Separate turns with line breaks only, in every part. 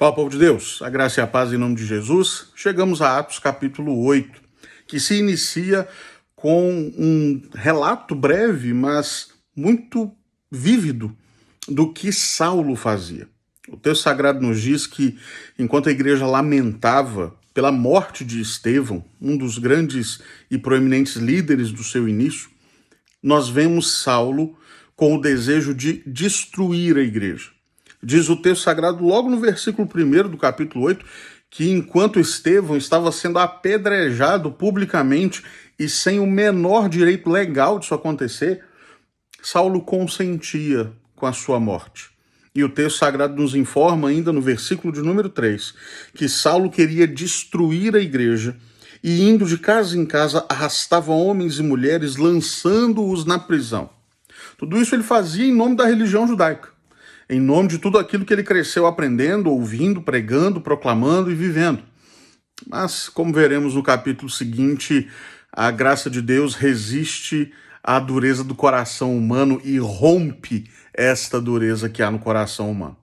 Fala, povo de Deus, a graça e a paz em nome de Jesus. Chegamos a Atos capítulo 8, que se inicia com um relato breve, mas muito vívido, do que Saulo fazia. O texto sagrado nos diz que, enquanto a igreja lamentava pela morte de Estevão, um dos grandes e proeminentes líderes do seu início, nós vemos Saulo com o desejo de destruir a igreja. Diz o texto sagrado logo no versículo 1 do capítulo 8, que enquanto Estevão estava sendo apedrejado publicamente e sem o menor direito legal disso acontecer, Saulo consentia com a sua morte. E o texto sagrado nos informa ainda no versículo de número 3, que Saulo queria destruir a igreja e indo de casa em casa arrastava homens e mulheres, lançando-os na prisão. Tudo isso ele fazia em nome da religião judaica, em nome de tudo aquilo que ele cresceu aprendendo, ouvindo, pregando, proclamando e vivendo. Mas, como veremos no capítulo seguinte, a graça de Deus resiste à dureza do coração humano e rompe esta dureza que há no coração humano.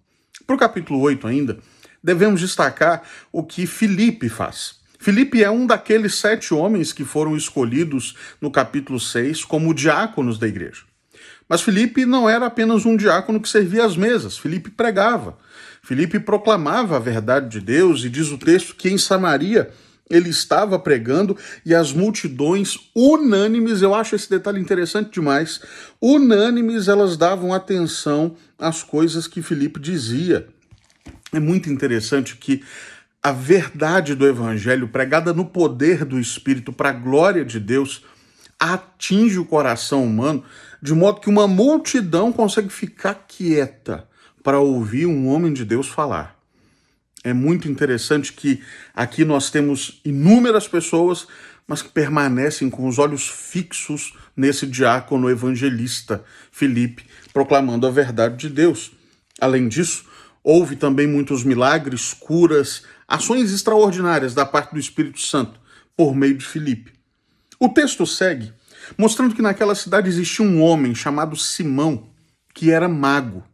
Para o capítulo 8 ainda, devemos destacar o que Filipe faz. Filipe é um daqueles 7 homens que foram escolhidos no capítulo 6 como diáconos da igreja. Mas Filipe não era apenas um diácono que servia às mesas. Filipe pregava. Filipe proclamava a verdade de Deus e diz o texto que em Samaria ele estava pregando e as multidões unânimes, eu acho esse detalhe interessante demais, unânimes elas davam atenção às coisas que Filipe dizia. É muito interessante que a verdade do evangelho pregada no poder do Espírito para a glória de Deus atinge o coração humano de modo que uma multidão consegue ficar quieta para ouvir um homem de Deus falar. É muito interessante que aqui nós temos inúmeras pessoas, mas que permanecem com os olhos fixos nesse diácono evangelista, Filipe, proclamando a verdade de Deus. Além disso, houve também muitos milagres, curas, ações extraordinárias da parte do Espírito Santo por meio de Filipe. O texto segue mostrando que naquela cidade existia um homem chamado Simão, que era mago,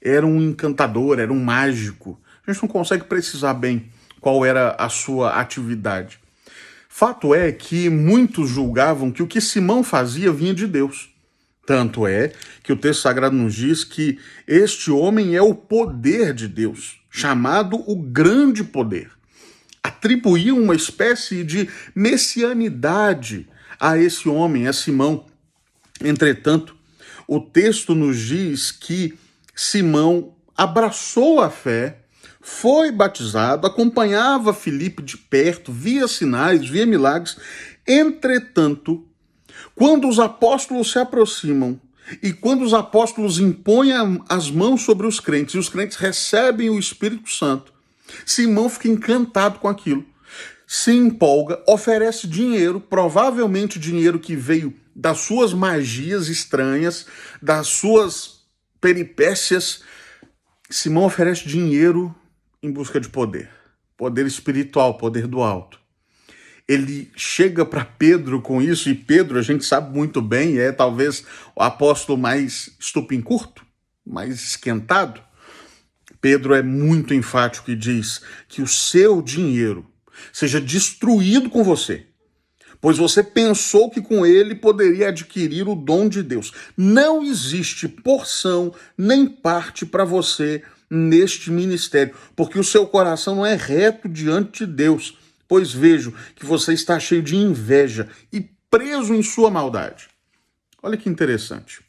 era um encantador, era um mágico. A gente não consegue precisar bem qual era a sua atividade. Fato é que muitos julgavam que o que Simão fazia vinha de Deus. Tanto é que o texto sagrado nos diz que este homem é o poder de Deus, chamado o grande poder. Atribuíam uma espécie de messianidade a esse homem, a Simão. Entretanto, o texto nos diz que Simão abraçou a fé, foi batizado, acompanhava Filipe de perto, via sinais, via milagres. Entretanto, quando os apóstolos se aproximam e quando os apóstolos impõem as mãos sobre os crentes e os crentes recebem o Espírito Santo, Simão fica encantado com aquilo, se empolga, oferece dinheiro, provavelmente dinheiro que veio das suas magias estranhas, das suas peripécias. Simão oferece dinheiro em busca de poder, poder espiritual, poder do alto. Ele chega para Pedro com isso, e Pedro, a gente sabe muito bem, é talvez o apóstolo mais estupim-curto, mais esquentado. Pedro é muito enfático e diz que o seu dinheiro seja destruído com você, pois você pensou que com ele poderia adquirir o dom de Deus. Não existe porção nem parte para você neste ministério, porque o seu coração não é reto diante de Deus, pois vejo que você está cheio de inveja e preso em sua maldade. Olha que interessante.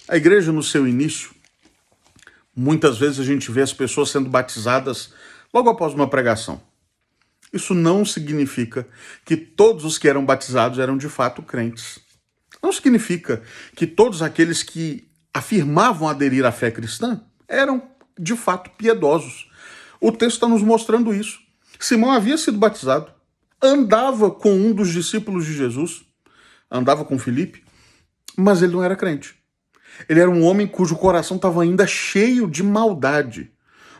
A igreja, no seu início, muitas vezes a gente vê as pessoas sendo batizadas logo após uma pregação. Isso não significa que todos os que eram batizados eram de fato crentes. Não significa que todos aqueles que afirmavam aderir à fé cristã eram de fato piedosos. O texto está nos mostrando isso. Simão havia sido batizado, andava com um dos discípulos de Jesus, andava com Filipe, mas ele não era crente. Ele era um homem cujo coração estava ainda cheio de maldade.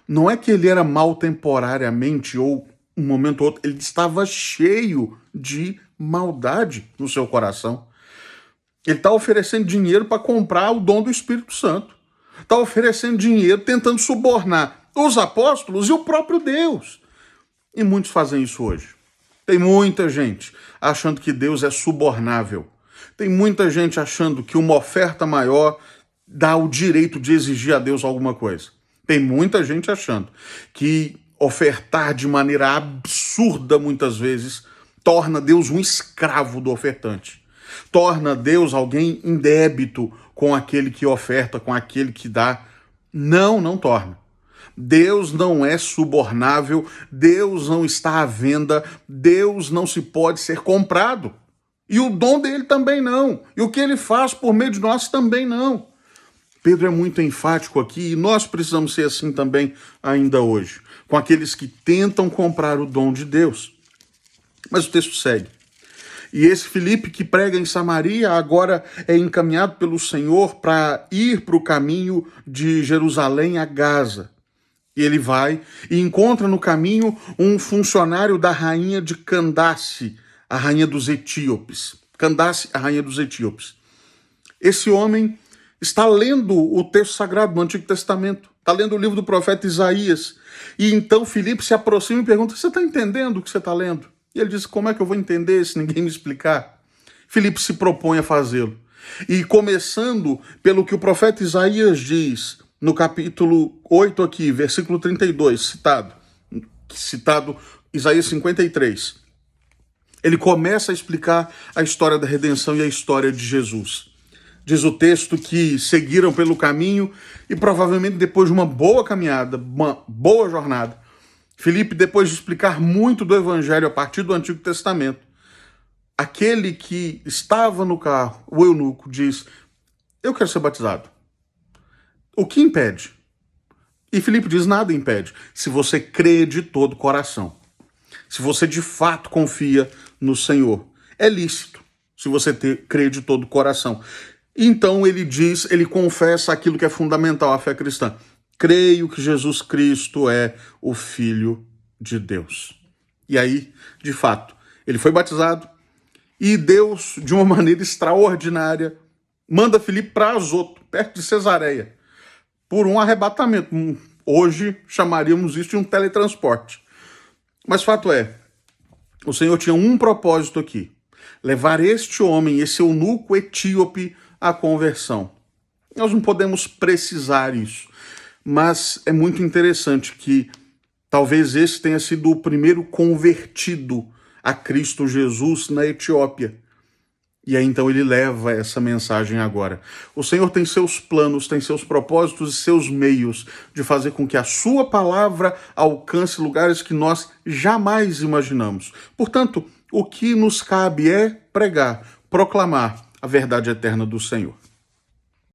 Não é que ele era mau temporariamente ou um momento ou outro, ele estava cheio de maldade no seu coração. Ele está oferecendo dinheiro para comprar o dom do Espírito Santo. Está oferecendo dinheiro, tentando subornar os apóstolos e o próprio Deus. E muitos fazem isso hoje. Tem muita gente achando que Deus é subornável. Tem muita gente achando que uma oferta maior dá o direito de exigir a Deus alguma coisa. Tem muita gente achando que ofertar de maneira absurda, muitas vezes, torna Deus um escravo do ofertante. Torna Deus alguém em débito com aquele que oferta, com aquele que dá. Não, não torna. Deus não é subornável, Deus não está à venda, Deus não se pode ser comprado. E o dom dele também não. E o que ele faz por meio de nós também não. Pedro é muito enfático aqui e nós precisamos ser assim também ainda hoje, com aqueles que tentam comprar o dom de Deus. Mas o texto segue. E esse Filipe que prega em Samaria agora é encaminhado pelo Senhor para ir para o caminho de Jerusalém a Gaza. E ele vai e encontra no caminho um funcionário da rainha de Candace, a rainha dos etíopes. Candace, a rainha dos etíopes. Esse homem está lendo o texto sagrado do Antigo Testamento, está lendo o livro do profeta Isaías. E então Filipe se aproxima e pergunta, você está entendendo o que você está lendo? E ele diz, como é que eu vou entender se ninguém me explicar? Filipe se propõe a fazê-lo. E começando pelo que o profeta Isaías diz, no capítulo 8 aqui, versículo 32, citado Isaías 53. Ele começa a explicar a história da redenção e a história de Jesus. Diz o texto que seguiram pelo caminho e provavelmente depois de uma boa caminhada, uma boa jornada, Filipe, depois de explicar muito do evangelho a partir do Antigo Testamento, aquele que estava no carro, o eunuco, diz, eu quero ser batizado. O que impede? E Filipe diz, nada impede, se você crê de todo o coração. Se você de fato confia no Senhor. É lícito, se você crê de todo o coração. Então ele diz, ele confessa aquilo que é fundamental à fé cristã. Creio que Jesus Cristo é o Filho de Deus. E aí, de fato, ele foi batizado e Deus, de uma maneira extraordinária, manda Filipe para Azoto, perto de Cesareia, por um arrebatamento. Hoje chamaríamos isso de um teletransporte. Mas fato é, o Senhor tinha um propósito aqui, levar este homem, esse eunuco etíope, à conversão. Nós não podemos precisar isso, mas é muito interessante que talvez esse tenha sido o primeiro convertido a Cristo Jesus na Etiópia. E aí então ele leva essa mensagem agora. O Senhor tem seus planos, tem seus propósitos e seus meios de fazer com que a sua palavra alcance lugares que nós jamais imaginamos. Portanto, o que nos cabe é pregar, proclamar a verdade eterna do Senhor.